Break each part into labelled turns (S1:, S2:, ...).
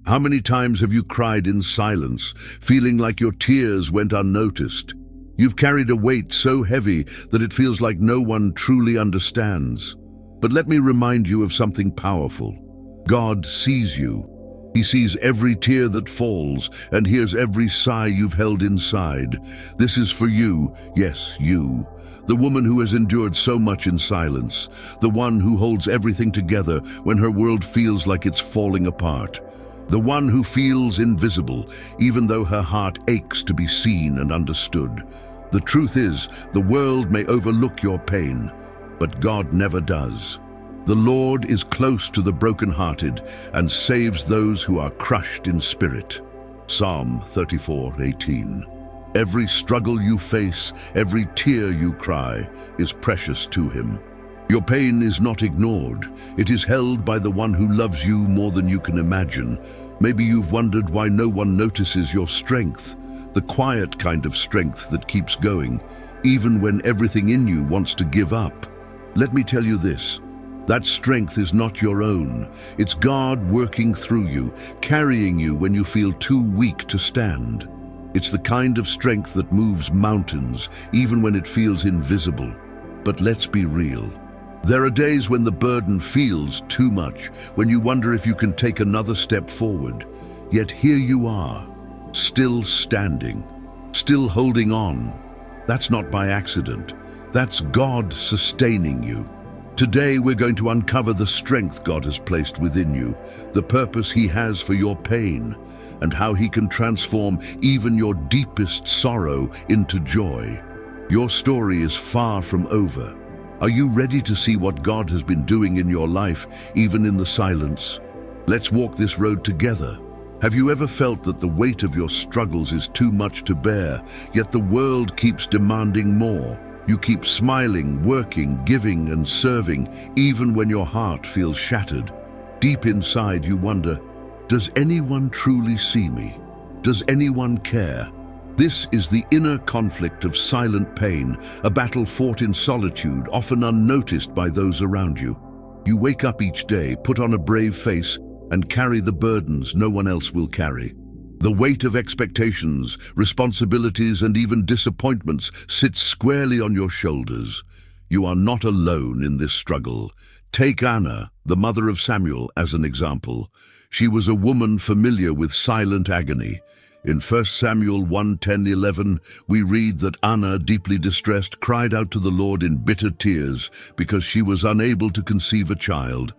S1: How many times have you cried in silence, feeling like your tears went unnoticed? You've carried a weight so heavy that it feels like no one truly understands. But let me remind you of something powerful. God sees you. He sees every tear that falls and hears every sigh you've held inside. This is for you, yes, you, the woman who has endured so much in silence, the one who holds everything together when her world feels like it's falling apart, the one who feels invisible even though her heart aches to be seen and understood. The truth is, the world may overlook your pain, but God never does. The Lord is close to the brokenhearted and saves those who are crushed in spirit. Psalm 34:18. Every struggle you face, every tear you cry, is precious to Him. Your pain is not ignored. It is held by the one who loves you more than you can imagine. Maybe you've wondered why no one notices your strength, the quiet kind of strength that keeps going, even when everything in you wants to give up. Let me tell you this. That strength is not your own. It's God working through you, carrying you when you feel too weak to stand. It's the kind of strength that moves mountains, even when it feels invisible. But let's be real. There are days when the burden feels too much, when you wonder if you can take another step forward. Yet here you are, still standing, still holding on. That's not by accident. That's God sustaining you. Today we're going to uncover the strength God has placed within you, the purpose He has for your pain, and how He can transform even your deepest sorrow into joy. Your story is far from over. Are you ready to see what God has been doing in your life, even in the silence? Let's walk this road together. Have you ever felt that the weight of your struggles is too much to bear, yet the world keeps demanding more? You keep smiling, working, giving, and serving, even when your heart feels shattered. Deep inside you wonder, does anyone truly see me? Does anyone care? This is the inner conflict of silent pain, a battle fought in solitude, often unnoticed by those around you. You wake up each day, put on a brave face, and carry the burdens no one else will carry. The weight of expectations, responsibilities, and even disappointments sits squarely on your shoulders. You are not alone in this struggle. Take Anna, the mother of Samuel, as an example. She was a woman familiar with silent agony. In 1 Samuel 1:10-11, we read that Anna, deeply distressed, cried out to the Lord in bitter tears because she was unable to conceive a child.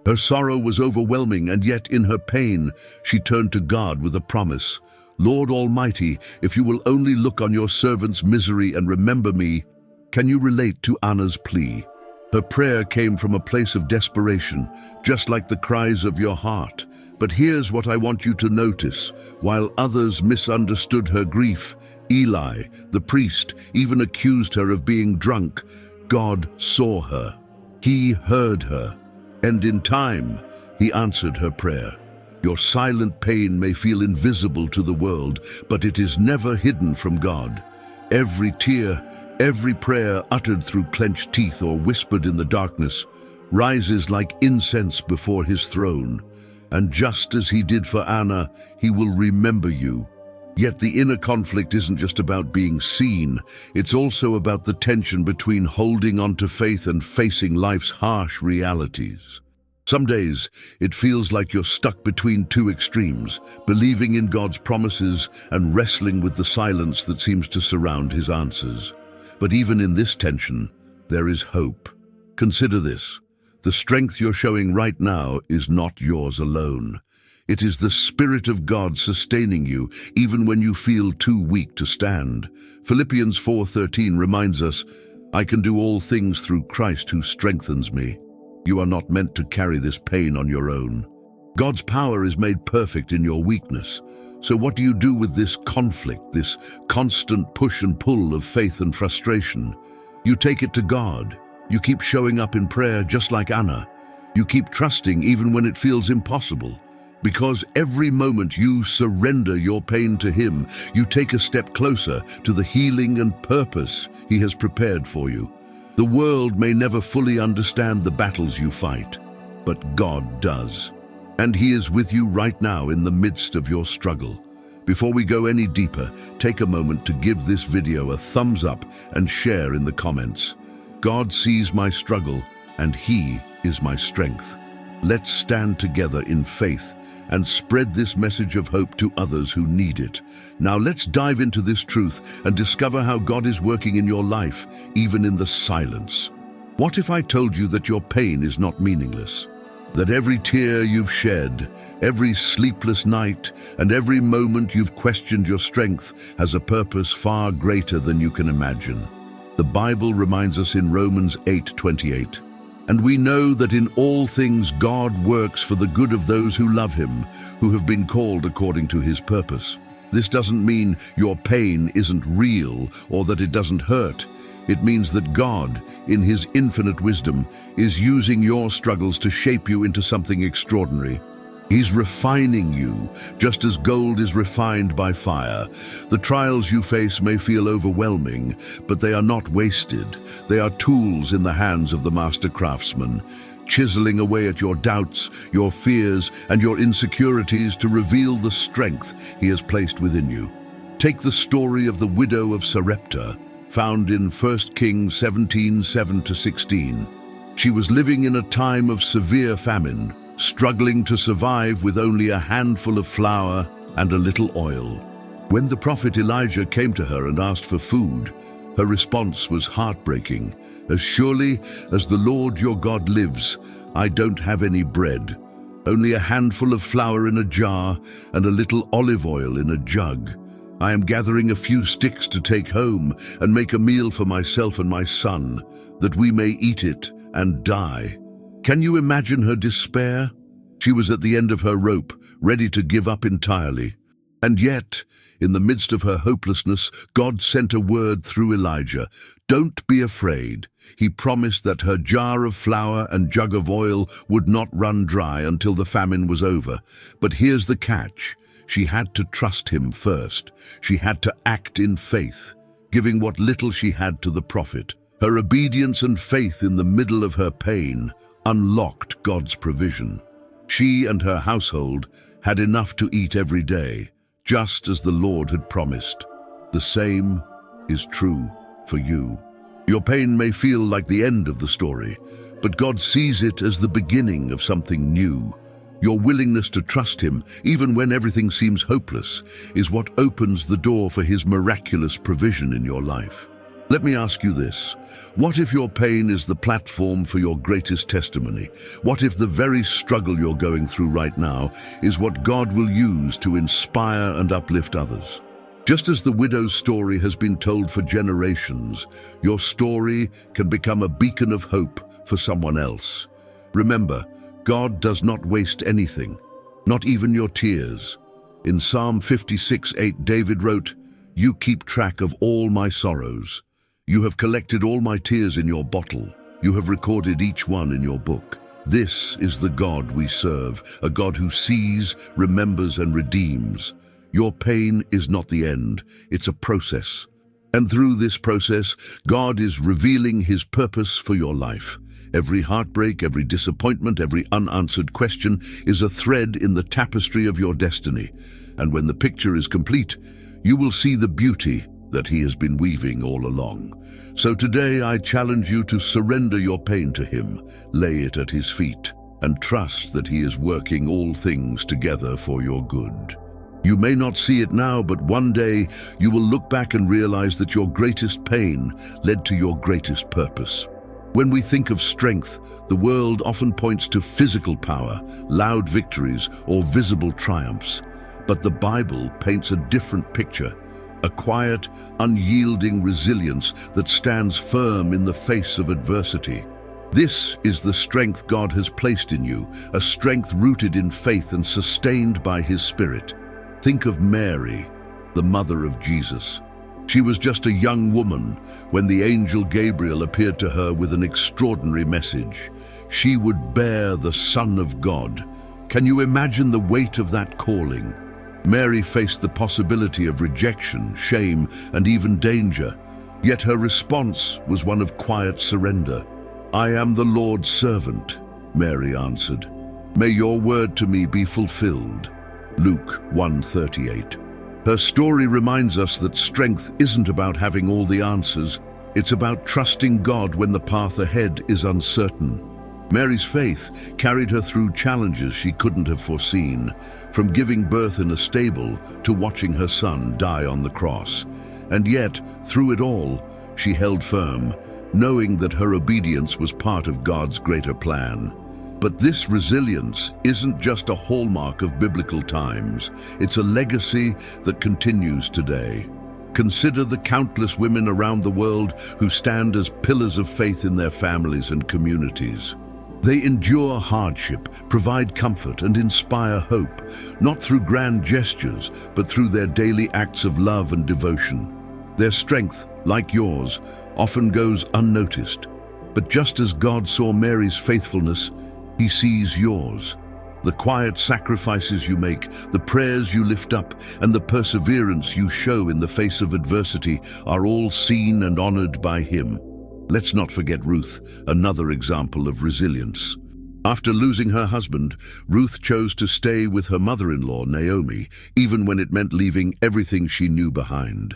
S1: Her sorrow was overwhelming, and yet in her pain, she turned to God with a promise. Lord Almighty, if you will only look on your servant's misery and remember me. Can you relate to Anna's plea? Her prayer came from a place of desperation, just like the cries of your heart. But here's what I want you to notice. While others misunderstood her grief, Eli, the priest, even accused her of being drunk, God saw her. He heard her. And in time, He answered her prayer. Your silent pain may feel invisible to the world, but it is never hidden from God. Every tear, every prayer uttered through clenched teeth or whispered in the darkness rises like incense before His throne. And just as He did for Anna, He will remember you. Yet the inner conflict isn't just about being seen, it's also about the tension between holding on to faith and facing life's harsh realities. Some days, it feels like you're stuck between two extremes, believing in God's promises and wrestling with the silence that seems to surround His answers. But even in this tension, there is hope. Consider this. The strength you're showing right now is not yours alone. It is the Spirit of God sustaining you, even when you feel too weak to stand. Philippians 4:13 reminds us, I can do all things through Christ who strengthens me. You are not meant to carry this pain on your own. God's power is made perfect in your weakness. So what do you do with this conflict, this constant push and pull of faith and frustration? You take it to God. You keep showing up in prayer just like Anna. You keep trusting even when it feels impossible. Because every moment you surrender your pain to Him, you take a step closer to the healing and purpose He has prepared for you. The world may never fully understand the battles you fight, but God does. And He is with you right now in the midst of your struggle. Before we go any deeper, take a moment to give this video a thumbs up and share in the comments. God sees my struggle, and He is my strength. Let's stand together in faith and spread this message of hope to others who need it. Now let's dive into this truth and discover how God is working in your life, even in the silence. What if I told you that your pain is not meaningless? That every tear you've shed, every sleepless night, and every moment you've questioned your strength has a purpose far greater than you can imagine. The Bible reminds us in Romans 8:28, "And we know that in all things God works for the good of those who love Him, who have been called according to His purpose." This doesn't mean your pain isn't real or that it doesn't hurt. It means that God, in His infinite wisdom, is using your struggles to shape you into something extraordinary. He's refining you, just as gold is refined by fire. The trials you face may feel overwhelming, but they are not wasted. They are tools in the hands of the master craftsman, chiseling away at your doubts, your fears, and your insecurities to reveal the strength He has placed within you. Take the story of the widow of Sarepta, found in 1 Kings 17:7-16. She was living in a time of severe famine, struggling to survive with only a handful of flour and a little oil. When the prophet Elijah came to her and asked for food, her response was heartbreaking. "As surely as the Lord your God lives, I don't have any bread, only a handful of flour in a jar and a little olive oil in a jug. I am gathering a few sticks to take home and make a meal for myself and my son, that we may eat it and die." Can you imagine her despair? She was at the end of her rope, ready to give up entirely. And yet, in the midst of her hopelessness, God sent a word through Elijah. "Don't be afraid." He promised that her jar of flour and jug of oil would not run dry until the famine was over. But here's the catch. She had to trust Him first. She had to act in faith, giving what little she had to the prophet. Her obedience and faith in the middle of her pain unlocked God's provision. She and her household had enough to eat every day, just as the Lord had promised. The same is true for you. Your pain may feel like the end of the story, but God sees it as the beginning of something new. Your willingness to trust Him, even when everything seems hopeless, is what opens the door for His miraculous provision in your life. Let me ask you this. What if your pain is the platform for your greatest testimony? What if the very struggle you're going through right now is what God will use to inspire and uplift others? Just as the widow's story has been told for generations, your story can become a beacon of hope for someone else. Remember, God does not waste anything, not even your tears. In Psalm 56:8, David wrote, "You keep track of all my sorrows. You have collected all my tears in your bottle. You have recorded each one in your book." This is the God we serve, a God who sees, remembers, and redeems. Your pain is not the end, it's a process. And through this process, God is revealing His purpose for your life. Every heartbreak, every disappointment, every unanswered question is a thread in the tapestry of your destiny. And when the picture is complete, you will see the beauty that He has been weaving all along. So today I challenge you to surrender your pain to Him, lay it at His feet, and trust that He is working all things together for your good. You may not see it now, but one day you will look back and realize that your greatest pain led to your greatest purpose. When we think of strength, the world often points to physical power, loud victories, or visible triumphs. But the Bible paints a different picture, a quiet, unyielding resilience that stands firm in the face of adversity. This is the strength God has placed in you, a strength rooted in faith and sustained by His Spirit. Think of Mary, the mother of Jesus. She was just a young woman when the angel Gabriel appeared to her with an extraordinary message. She would bear the Son of God. Can you imagine the weight of that calling? Mary faced the possibility of rejection, shame, and even danger. Yet her response was one of quiet surrender. "I am the Lord's servant," Mary answered. May your word to me be fulfilled. Luke 1:38. Her story reminds us that strength isn't about having all the answers. It's about trusting God when the path ahead is uncertain. Mary's faith carried her through challenges she couldn't have foreseen, from giving birth in a stable to watching her son die on the cross. And yet, through it all, she held firm, knowing that her obedience was part of God's greater plan. But this resilience isn't just a hallmark of biblical times. It's a legacy that continues today. Consider the countless women around the world who stand as pillars of faith in their families and communities. They endure hardship, provide comfort, and inspire hope, not through grand gestures, but through their daily acts of love and devotion. Their strength, like yours, often goes unnoticed. But just as God saw Mary's faithfulness, He sees yours. The quiet sacrifices you make, the prayers you lift up, and the perseverance you show in the face of adversity are all seen and honored by Him. Let's not forget Ruth, another example of resilience. After losing her husband, Ruth chose to stay with her mother-in-law, Naomi, even when it meant leaving everything she knew behind.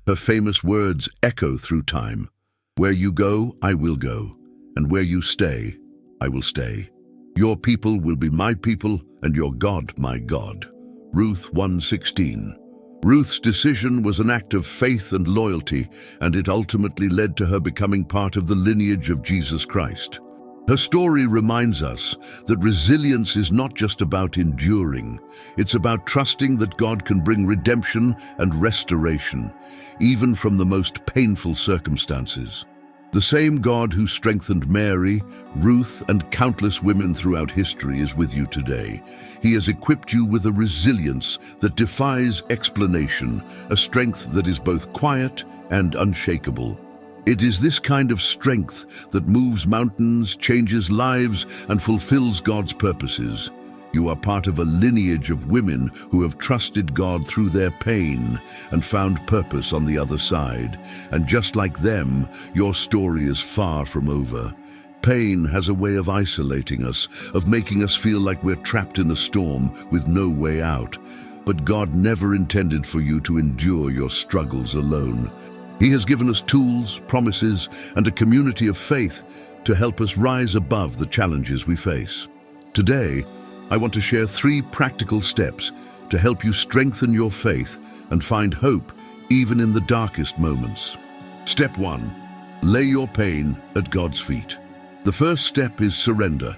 S1: Her famous words echo through time. Where you go, I will go, and where you stay, I will stay. Your people will be my people, and your God my God. Ruth 1:16. Ruth's decision was an act of faith and loyalty, and it ultimately led to her becoming part of the lineage of Jesus Christ. Her story reminds us that resilience is not just about enduring. It's about trusting that God can bring redemption and restoration, even from the most painful circumstances. The same God who strengthened Mary, Ruth, and countless women throughout history is with you today. He has equipped you with a resilience that defies explanation, a strength that is both quiet and unshakable. It is this kind of strength that moves mountains, changes lives, and fulfills God's purposes. You are part of a lineage of women who have trusted God through their pain and found purpose on the other side. And just like them, your story is far from over. Pain has a way of isolating us, of making us feel like we're trapped in a storm with no way out. But God never intended for you to endure your struggles alone. He has given us tools, promises, and a community of faith to help us rise above the challenges we face. Today, I want to share 3 practical steps to help you strengthen your faith and find hope even in the darkest moments. Step 1. Lay your pain at God's feet. The first step is surrender.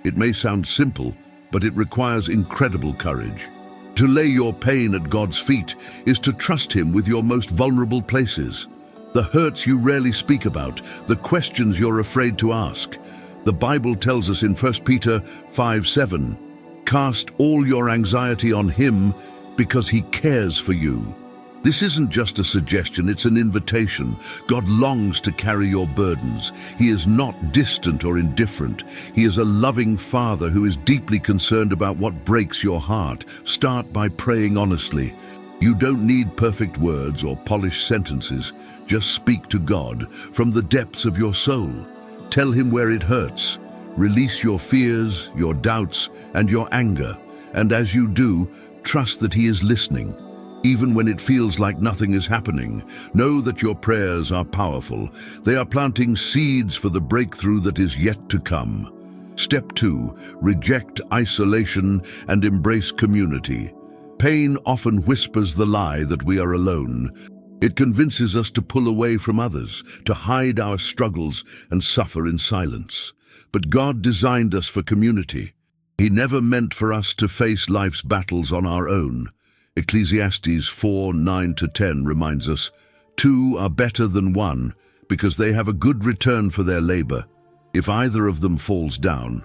S1: It may sound simple, but it requires incredible courage. To lay your pain at God's feet is to trust Him with your most vulnerable places. The hurts you rarely speak about, the questions you're afraid to ask. The Bible tells us in 1 Peter 5:7, "Cast all your anxiety on Him because He cares for you." This isn't just a suggestion, it's an invitation. God longs to carry your burdens. He is not distant or indifferent. He is a loving Father who is deeply concerned about what breaks your heart. Start by praying honestly. You don't need perfect words or polished sentences. Just speak to God from the depths of your soul. Tell Him where it hurts. Release your fears, your doubts, and your anger. And as you do, trust that He is listening. Even when it feels like nothing is happening, know that your prayers are powerful. They are planting seeds for the breakthrough that is yet to come. Step 2. Reject isolation and embrace community. Pain often whispers the lie that we are alone. It convinces us to pull away from others, to hide our struggles and suffer in silence. But God designed us for community. He never meant for us to face life's battles on our own. Ecclesiastes 4:9-10 reminds us, 2 are better than 1, because they have a good return for their labor. If either of them falls down,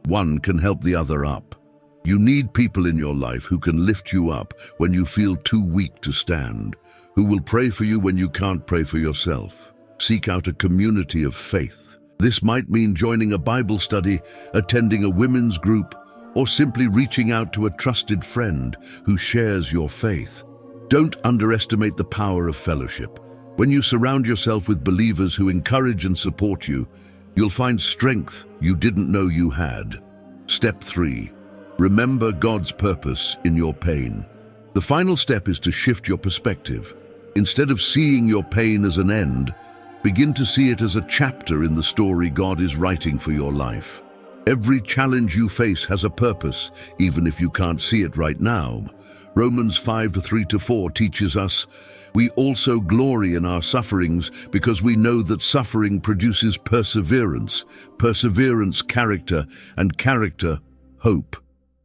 S1: one can help the other up. You need people in your life who can lift you up when you feel too weak to stand, who will pray for you when you can't pray for yourself. Seek out a community of faith. This might mean joining a Bible study, attending a women's group, or simply reaching out to a trusted friend who shares your faith. Don't underestimate the power of fellowship. When you surround yourself with believers who encourage and support you, you'll find strength you didn't know you had. Step 3. Remember God's purpose in your pain. The final step is to shift your perspective. Instead of seeing your pain as an end, begin to see it as a chapter in the story God is writing for your life. Every challenge you face has a purpose, even if you can't see it right now. Romans 5:3-4 teaches us, "We also glory in our sufferings because we know that suffering produces perseverance, perseverance character, and character hope."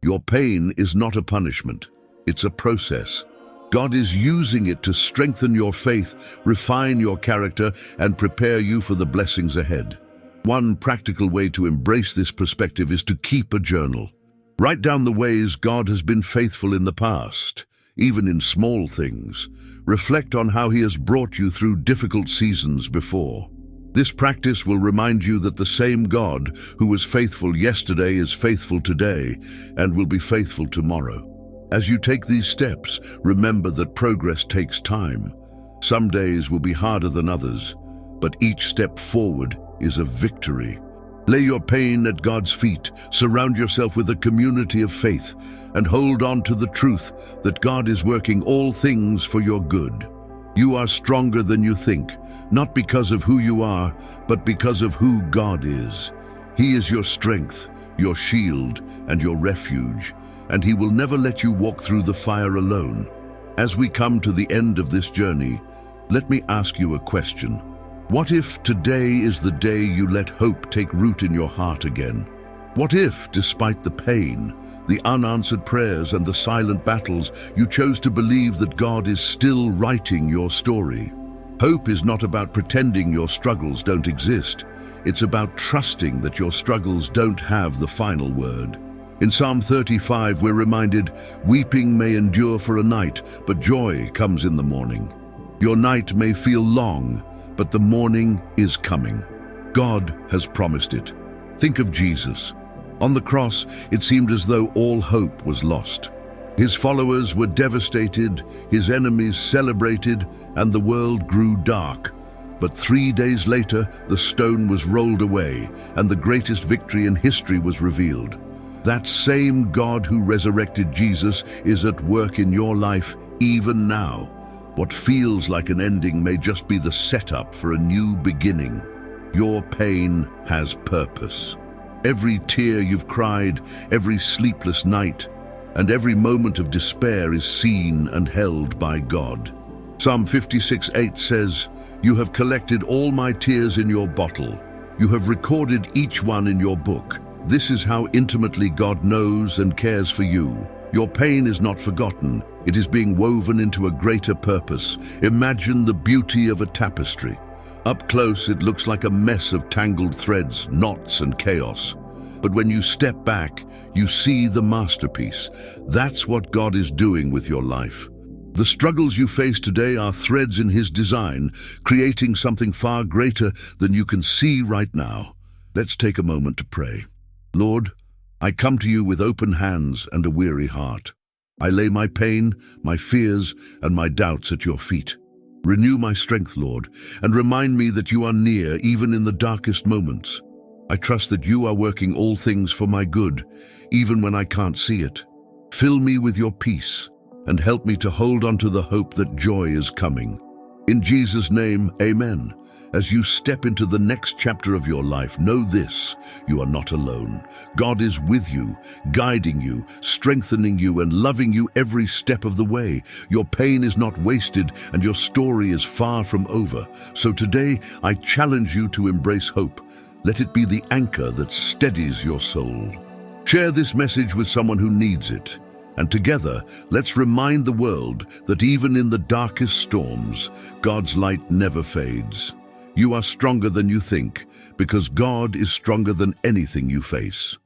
S1: Your pain is not a punishment, it's a process. God is using it to strengthen your faith, refine your character, and prepare you for the blessings ahead. One practical way to embrace this perspective is to keep a journal. Write down the ways God has been faithful in the past, even in small things. Reflect on how He has brought you through difficult seasons before. This practice will remind you that the same God who was faithful yesterday is faithful today and will be faithful tomorrow. As you take these steps, remember that progress takes time. Some days will be harder than others, but each step forward is a victory. Lay your pain at God's feet, surround yourself with a community of faith, and hold on to the truth that God is working all things for your good. You are stronger than you think, not because of who you are, but because of who God is. He is your strength, your shield, and your refuge, and He will never let you walk through the fire alone. As we come to the end of this journey, let me ask you a question. What if today is the day you let hope take root in your heart again? What if, despite the pain, the unanswered prayers, and the silent battles, you chose to believe that God is still writing your story? Hope is not about pretending your struggles don't exist. It's about trusting that your struggles don't have the final word. In Psalm 35, we're reminded, "Weeping may endure for a night, but joy comes in the morning." Your night may feel long, but the morning is coming. God has promised it. Think of Jesus. On the cross, it seemed as though all hope was lost. His followers were devastated, His enemies celebrated, and the world grew dark. But 3 days later, the stone was rolled away, and the greatest victory in history was revealed. That same God who resurrected Jesus is at work in your life even now. What feels like an ending may just be the setup for a new beginning. Your pain has purpose. Every tear you've cried, every sleepless night, and every moment of despair is seen and held by God. Psalm 56:8 says, "You have collected all my tears in your bottle. You have recorded each one in your book." This is how intimately God knows and cares for you. Your pain is not forgotten. It is being woven into a greater purpose. Imagine the beauty of a tapestry. Up close, it looks like a mess of tangled threads, knots, and chaos. But when you step back, you see the masterpiece. That's what God is doing with your life. The struggles you face today are threads in His design, creating something far greater than you can see right now. Let's take a moment to pray. Lord, I come to you with open hands and a weary heart. I lay my pain, my fears, and my doubts at your feet. Renew my strength, Lord, and remind me that you are near even in the darkest moments. I trust that you are working all things for my good, even when I can't see it. Fill me with your peace, and help me to hold on to the hope that joy is coming. In Jesus' name, amen. As you step into the next chapter of your life, know this: you are not alone. God is with you, guiding you, strengthening you, and loving you every step of the way. Your pain is not wasted, and your story is far from over. So today, I challenge you to embrace hope. Let it be the anchor that steadies your soul. Share this message with someone who needs it. And together, let's remind the world that even in the darkest storms, God's light never fades. You are stronger than you think, because God is stronger than anything you face.